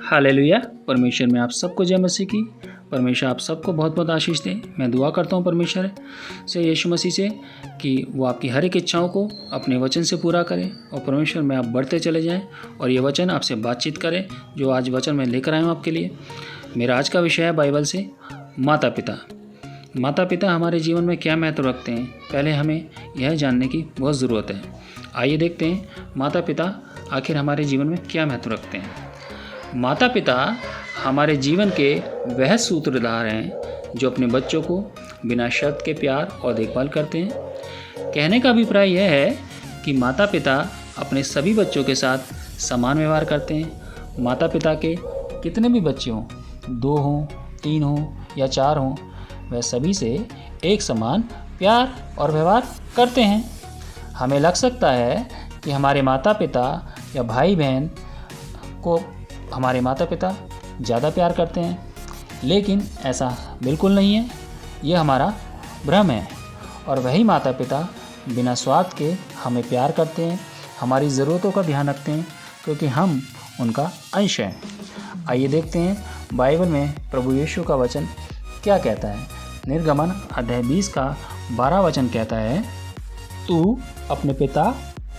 Hallelujah. परमेश्वर में आप सबको जय मसीह की। परमेश्वर आप सबको बहुत बहुत आशीष दें। मैं दुआ करता हूँ परमेश्वर से, यीशु मसीह से, कि वो आपकी हर एक इच्छाओं को अपने वचन से पूरा करें और परमेश्वर में आप बढ़ते चले जाएं और ये वचन आपसे बातचीत करें जो आज वचन मैं लेकर आया हूँ आपके लिए। मेरा आज का विषय है बाइबल से माता पिता। माता पिता हमारे जीवन में क्या महत्व रखते हैं, पहले हमें यह जानने की बहुत ज़रूरत है। आइए देखते हैं माता पिता आखिर हमारे जीवन में क्या महत्व रखते हैं। माता पिता हमारे जीवन के वह सूत्रधार हैं जो अपने बच्चों को बिना शर्त के प्यार और देखभाल करते हैं। कहने का अभिप्राय यह है कि माता पिता अपने सभी बच्चों के साथ समान व्यवहार करते हैं। माता पिता के कितने भी बच्चे हों, 2 हों, 3 हों या 4 हों, वह सभी से एक समान प्यार और व्यवहार करते हैं। हमें लग सकता है कि हमारे माता पिता या भाई बहन को हमारे माता पिता ज़्यादा प्यार करते हैं, लेकिन ऐसा बिल्कुल नहीं है। यह हमारा भ्रम है। और वही माता पिता बिना स्वार्थ के हमें प्यार करते हैं, हमारी ज़रूरतों का ध्यान रखते हैं, क्योंकि हम उनका अंश हैं। आइए देखते हैं बाइबल में प्रभु यीशु का वचन क्या कहता है। निर्गमन अध्याय 20 का 12 वचन कहता है, तू अपने पिता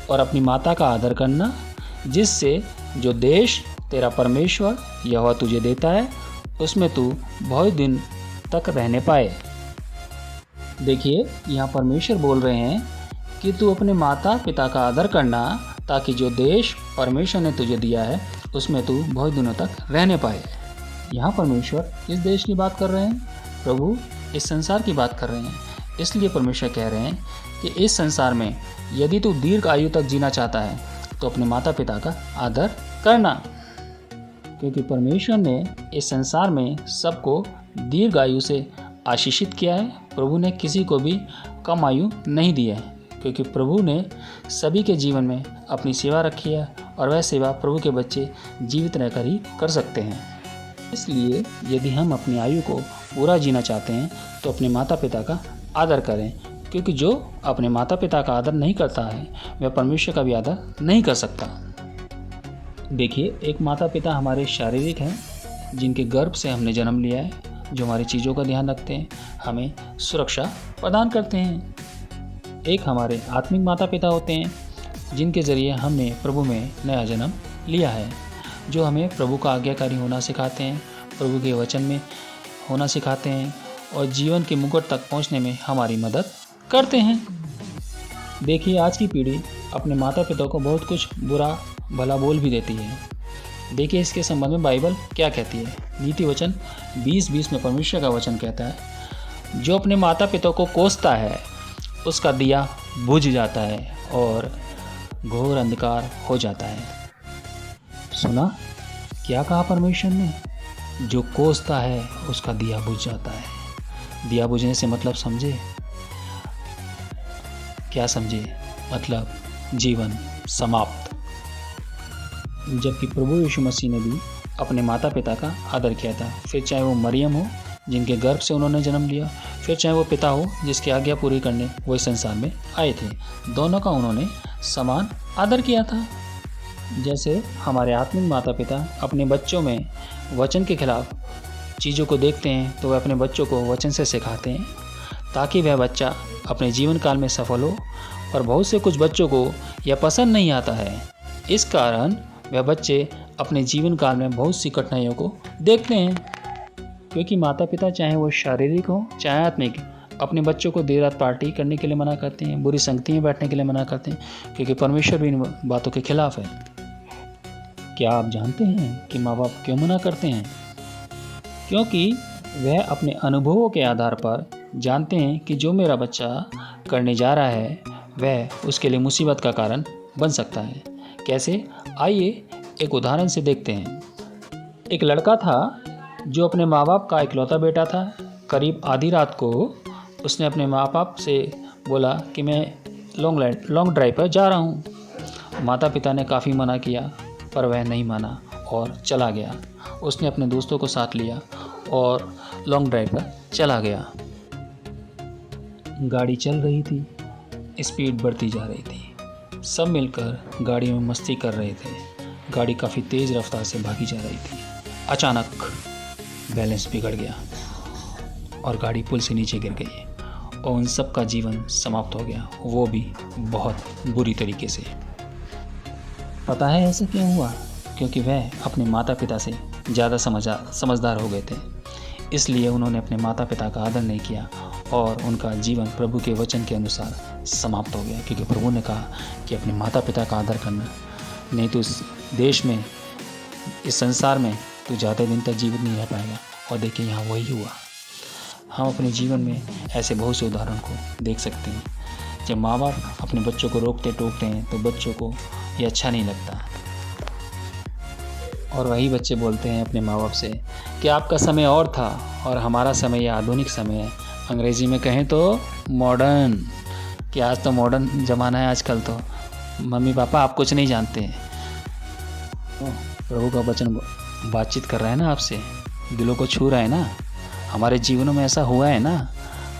और अपनी माता का आदर करना, जिससे जो देश तेरा परमेश्वर यहोवा तुझे देता है उसमें तू बहुत दिन तक रहने पाए। देखिए, यहाँ परमेश्वर बोल रहे हैं कि तू अपने माता पिता का आदर करना, ताकि जो देश परमेश्वर ने तुझे दिया है उसमें तू बहुत दिनों तक रहने पाए। यहाँ परमेश्वर इस देश की बात कर रहे हैं, प्रभु इस संसार की बात कर रहे हैं। इसलिए परमेश्वर कह रहे हैं कि इस संसार में यदि तू दीर्घ आयु तक जीना चाहता है तो अपने माता पिता का आदर करना, क्योंकि परमेश्वर ने इस संसार में सबको दीर्घ आयु से आशीषित किया है। प्रभु ने किसी को भी कम आयु नहीं दी है, क्योंकि प्रभु ने सभी के जीवन में अपनी सेवा रखी है और वह सेवा प्रभु के बच्चे जीवित रहकर ही कर सकते हैं। इसलिए यदि हम अपनी आयु को पूरा जीना चाहते हैं तो अपने माता पिता का आदर करें, क्योंकि जो अपने माता पिता का आदर नहीं करता है वह परमेश्वर का भी आदर नहीं कर सकता। देखिए, एक माता पिता हमारे शारीरिक हैं, जिनके गर्भ से हमने जन्म लिया है, जो हमारी चीज़ों का ध्यान रखते हैं, हमें सुरक्षा प्रदान करते हैं। एक हमारे आत्मिक माता पिता होते हैं, जिनके ज़रिए हमने प्रभु में नया जन्म लिया है, जो हमें प्रभु का आज्ञाकारी होना सिखाते हैं, प्रभु के वचन में होना सिखाते हैं और जीवन के मुकुट तक पहुंचने में हमारी मदद करते हैं। देखिए, आज की पीढ़ी अपने माता पिता को बहुत कुछ बुरा भला बोल भी देती है। देखिए, इसके संबंध में बाइबल क्या कहती है। नीति वचन 20:20 में परमेश्वर का वचन कहता है, जो अपने माता पिता को कोसता है उसका दिया बुझ जाता है और घोर अंधकार हो जाता है। सुना क्या कहा परमेश्वर ने? जो कोसता है उसका दिया बुझ जाता है। दिया बुझने से मतलब समझे? क्या समझे? मतलब जीवन समाप्त। जबकि प्रभु यीशु मसीह ने भी अपने माता पिता का आदर किया था, फिर चाहे वो मरियम हो जिनके गर्भ से उन्होंने जन्म लिया, फिर चाहे वो पिता हो जिसकी आज्ञा पूरी करने वो इस संसार में आए थे, दोनों का उन्होंने समान आदर किया था। जैसे हमारे आत्मिक माता पिता अपने बच्चों में वचन के खिलाफ चीज़ों को देखते हैं तो वह अपने बच्चों को वचन से सिखाते हैं, ताकि वह बच्चा अपने जीवन काल में सफल हो। और बहुत से कुछ बच्चों को यह पसंद नहीं आता है, इस कारण वह बच्चे अपने जीवन काल में बहुत सी कठिनाइयों को देखते हैं, क्योंकि माता पिता चाहे वो शारीरिक हो चाहे आत्मिक, अपने बच्चों को देर रात पार्टी करने के लिए मना करते हैं, बुरी संगति में बैठने के लिए मना करते हैं, क्योंकि परमेश्वर भी इन बातों के खिलाफ है। क्या आप जानते हैं कि माँ बाप क्यों मना करते हैं? क्योंकि वह अपने अनुभवों के आधार पर जानते हैं कि जो मेरा बच्चा करने जा रहा है वह उसके लिए मुसीबत का कारण बन सकता है। कैसे? आइए एक उदाहरण से देखते हैं। एक लड़का था जो अपने माँ बाप का इकलौता बेटा था। करीब आधी रात को उसने अपने माँ बाप से बोला कि मैं लॉन्ग ड्राइव पर जा रहा हूँ। माता पिता ने काफ़ी मना किया, पर वह नहीं माना और चला गया। उसने अपने दोस्तों को साथ लिया और लॉन्ग ड्राइव पर चला गया। गाड़ी चल रही थी, स्पीड बढ़ती जा रही थी, सब मिलकर गाड़ी में मस्ती कर रहे थे। गाड़ी काफ़ी तेज़ रफ्तार से भागी जा रही थी। अचानक बैलेंस बिगड़ गया और गाड़ी पुल से नीचे गिर गई और उन सब का जीवन समाप्त हो गया, वो भी बहुत बुरी तरीके से। पता है ऐसा क्यों हुआ? क्योंकि वह अपने माता पिता से ज़्यादा समझदार हो गए थे। इसलिए उन्होंने अपने माता पिता का आदर नहीं किया और उनका जीवन प्रभु के वचन के अनुसार समाप्त हो गया। क्योंकि प्रभु ने कहा कि अपने माता पिता का आदर करना, नहीं तो इस देश में, इस संसार में तो ज़्यादा दिन तक जीवित नहीं रह पाएगा। और देखिए यहाँ वही हुआ। हम अपने जीवन में ऐसे बहुत से उदाहरण को देख सकते हैं। जब माँ बाप अपने बच्चों को रोकते टोकते हैं तो बच्चों को ये अच्छा नहीं लगता, और वही बच्चे बोलते हैं अपने माँ बाप से कि आपका समय और था और हमारा समय यह आधुनिक समय है। अंग्रेज़ी में कहें तो मॉडर्न, कि आज तो मॉडर्न ज़माना है आजकल। तो मम्मी पापा आप कुछ नहीं जानते हैं। प्रभु का वचन बातचीत कर रहा है ना आपसे, दिलों को छू रहा है ना। हमारे जीवनों में ऐसा हुआ है ना,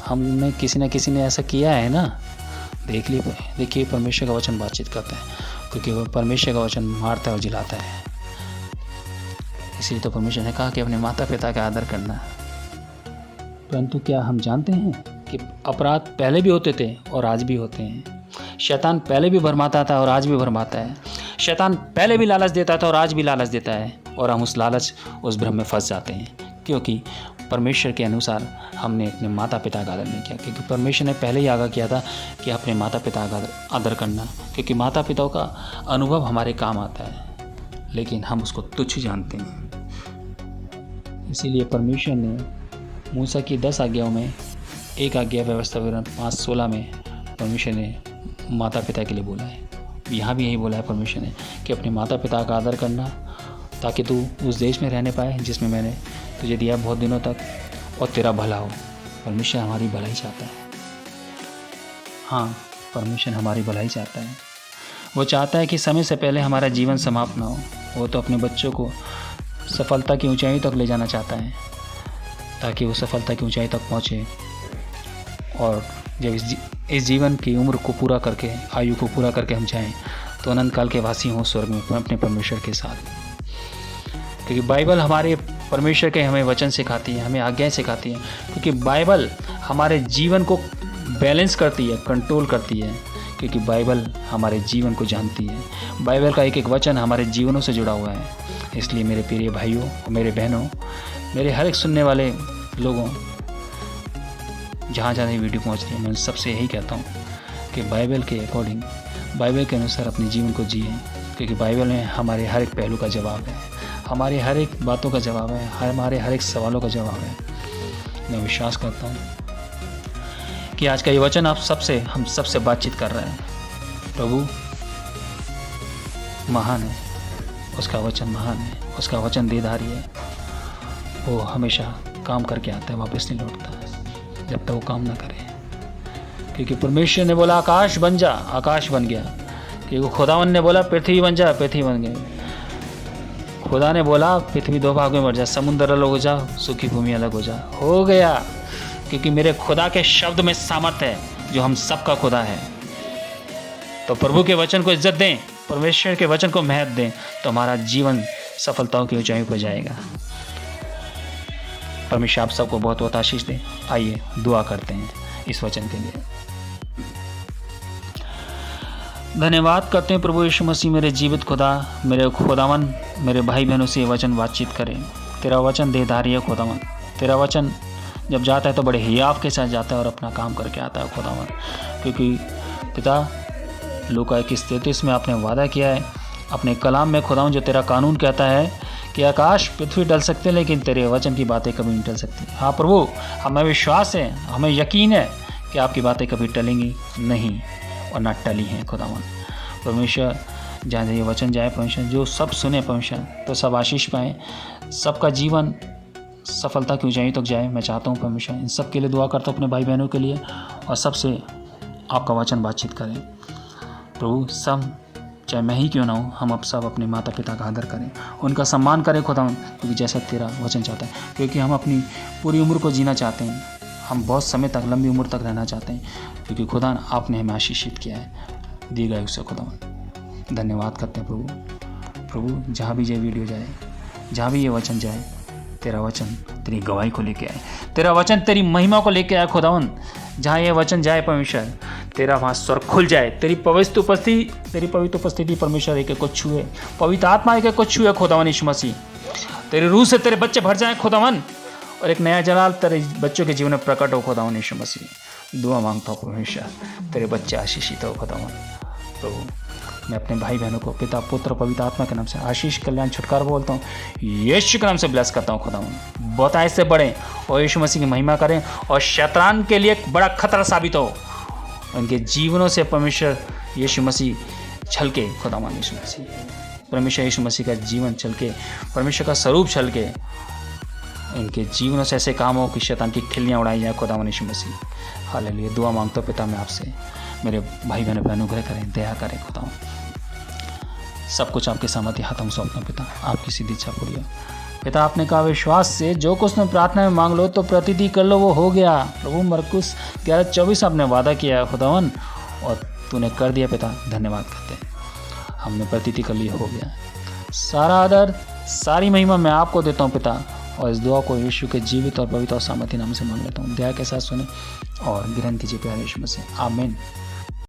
हमने किसी न किसी ने ऐसा किया है ना। देखिए परमेश्वर का वचन बातचीत करता है, क्योंकि वो परमेश्वर का वचन मारता है और जिलाता है। इसीलिए तो परमेश्वर ने कहा कि अपने माता पिता का आदर करना। परंतु क्या हम जानते हैं कि अपराध पहले भी होते थे और आज भी होते हैं। शैतान पहले भी भरमाता था और आज भी भरमाता है। शैतान पहले भी लालच देता था और आज भी लालच देता है, और हम उस भ्रम में फंस जाते हैं, क्योंकि परमेश्वर के अनुसार हमने अपने माता पिता का आदर नहीं किया। क्योंकि परमेश्वर ने पहले ही आगाह किया था कि अपने माता पिता का आदर करना, क्योंकि माता पिताओं का अनुभव हमारे काम आता है, लेकिन हम उसको तुच्छ जानते हैं। इसीलिए परमेश्वर ने मूसा की 10 आज्ञाओं में एक आज्ञा व्यवस्था विवरण 5:16 में परमेश्वर ने माता पिता के लिए बोला है। यहाँ भी यही बोला है परमेश्वर ने कि अपने माता पिता का आदर करना, ताकि तू उस देश में रहने पाए जिसमें मैंने तुझे दिया बहुत दिनों तक, और तेरा भला हो। परमेश्वर हमारी भलाई चाहता है। हाँ, परमेश्वर हमारी भलाई चाहता है। वो चाहता है कि समय से पहले हमारा जीवन समाप्त ना हो। वो तो अपने बच्चों को सफलता की ऊंचाई तक ले जाना चाहता है, ताकि वो सफलता की ऊंचाई तक पहुँचे, और जब इस जीवन की उम्र को पूरा करके, आयु को पूरा करके हम जाएं, तो अनंत काल के वासी हों स्वर्ग में अपने परमेश्वर के साथ। क्योंकि बाइबल हमारे परमेश्वर के हमें वचन सिखाती है, हमें आज्ञाएं सिखाती है। क्योंकि बाइबल हमारे जीवन को बैलेंस करती है, कंट्रोल करती है। क्योंकि बाइबल हमारे जीवन को जानती है। बाइबल का एक एक वचन हमारे जीवनों से जुड़ा हुआ है। इसलिए मेरे प्रिय भाइयों और मेरे बहनों, मेरे हर एक सुनने वाले लोगों, जहाँ जहाँ ये वीडियो पहुँच रही है, मैं सबसे यही कहता हूँ कि बाइबल के अकॉर्डिंग, बाइबल के अनुसार अपने जीवन को जिए। क्योंकि बाइबल में हमारे हर एक पहलू का जवाब है, हमारे हर एक बातों का जवाब है, हमारे हर एक सवालों का जवाब है। मैं विश्वास करता हूँ कि आज का ये वचन हम सबसे बातचीत कर रहे हैं। प्रभु महान है, उसका वचन महान है, उसका वचन देधारी है। वो हमेशा काम करके आता है, वापस नहीं लौटता जब तक वो काम ना करे। क्योंकि परमेश्वर ने बोला आकाश बन जा, आकाश बन गया। क्योंकि खुदावन ने बोला पृथ्वी बन जा, पृथ्वी बन गई। खुदा ने बोला पृथ्वी 2 भाग में बढ़ जा, समुद्र अलग हो जा, सूखी भूमि अलग हो जा, हो गया। क्योंकि मेरे खुदा के शब्द में सामर्थ है, जो हम सबका खुदा है। तो प्रभु के वचन को इज्जत दें, परमेश्वर के वचन को महत्व दें, तो हमारा जीवन सफलताओं की ऊंचाई पर जाएगा। परमेश्वर आप सबको बहुत बहुत आशीष दें। आइए दुआ करते हैं इस वचन के लिए। धन्यवाद करते हैं प्रभु यीशु मसीह, मेरे जीवित खुदा, मेरे खुदावन, मेरे भाई बहनों से ये वचन बातचीत करें। तेरा वचन देहधारी है खुदावन। तेरा वचन जब जाता है तो बड़े हियाव के साथ जाता है और अपना काम करके आता है खुदावन। क्योंकि पिता, लूका 21:33 में आपने वादा किया है अपने कलाम में खुदावन, जो तेरा कानून कहता है कि आकाश पृथ्वी टल सकते हैं, लेकिन तेरे वचन की बातें कभी नहीं टल सकती। हाँ प्रभु, हमें विश्वास है, हमें यकीन है कि आपकी बातें कभी टलेंगी नहीं और ना टली हैं खुदावन। परमेश्वर जहाँ ये वचन जाए परमेश्वर, जो सब सुने परमेश्वर, तो सब आशीष पाएँ, सबका जीवन सफलता की ऊंचाई तक जाए। मैं चाहता हूँ परमेश्वर, इन सब के लिए दुआ करता हूँ, अपने भाई बहनों के लिए, और सबसे आपका वचन बातचीत करें प्रभु। सब चाहे मैं ही क्यों ना हूँ, हम अब सब अपने माता पिता का आदर करें, उनका सम्मान करें खुदावन, क्योंकि जैसा तेरा वचन चाहता है। क्योंकि हम अपनी पूरी उम्र को जीना चाहते हैं, हम बहुत समय तक, लंबी उम्र तक रहना चाहते हैं, क्योंकि खुदा आपने हमें आशीषित किया है दिए गए उससे खुदावन। धन्यवाद करते हैं प्रभु, प्रभु जहाँ भी ये वीडियो जाए, जहाँ भी ये वचन जाए, तेरा वचन तेरी गवाही को लेके आए, तेरा वचन तेरी महिमा को लेके आए खुदावन। जहाँ ये वचन जाए परमेश्वर, तेरा वहाँ स्वर खुल जाए, तेरी पवित्र उपस्थिति परमेश्वर एक को छुए, पवित्र आत्मा एक को छुए खुदावन यीशु मसीह। तेरे रूह से तेरे बच्चे भर जाए खुदावन, और एक नया जलाल तेरे बच्चों के जीवन में प्रकट हो खुदावन यीशु मसीह। दुआ मांगता हूँ परमेश्वर, तेरे बच्चे आशीषित हो खुदावन। प्रभु मैं अपने भाई बहनों को पिता पुत्र पवित्र आत्मा के नाम से आशीष कल्याण छुटकारा बोलता हूँ, यीशु के नाम से ब्लेस करता हूँ खुदावन। बहुतायत से बढ़े और यीशु मसीह की महिमा करें, और शैतान के लिए एक बड़ा खतरा साबित हो उनके जीवनों से परमेश्वर यीशु मसीह छलके खुदावन यीशु मसीह, परमेश्वर यीशु मसीह का जीवन छलके, परमेश्वर का स्वरूप छलके, इनके जीवनों से ऐसे काम हो कि शैतान की खिल्लियाँ उड़ाई जाए खुदावन यीशु मसीह। हालेलुया। दुआ मांगता हूँ पिता मैं आपसे, मेरे भाई बहनों पर अनुग्रह करें, दया करें खुदावन। सब कुछ आपके सामर्थ्य हाथ में सौंपना पिता, आपकी सीधी इच्छा पूरी हो। पिता आपने कहा विश्वास से जो कुछ तुम प्रार्थना में मांग लो तो प्रतीति कर लो, वो हो गया। प्रभु मरकुस 11:24 आपने वादा किया खुदावन, और तूने कर दिया पिता, धन्यवाद करते हैं। हमने प्रतीति कर लिया, हो गया। सारा आदर सारी महिमा मैं आपको देता हूँ पिता, और इस दुआ को यीशु के जीवित और पवित्र और सामर्थ्य नाम से मांग लेता हूँ। दया के साथ सुने और ग्रहण कीजिए प्यारे यीशु मसीह, आमीन।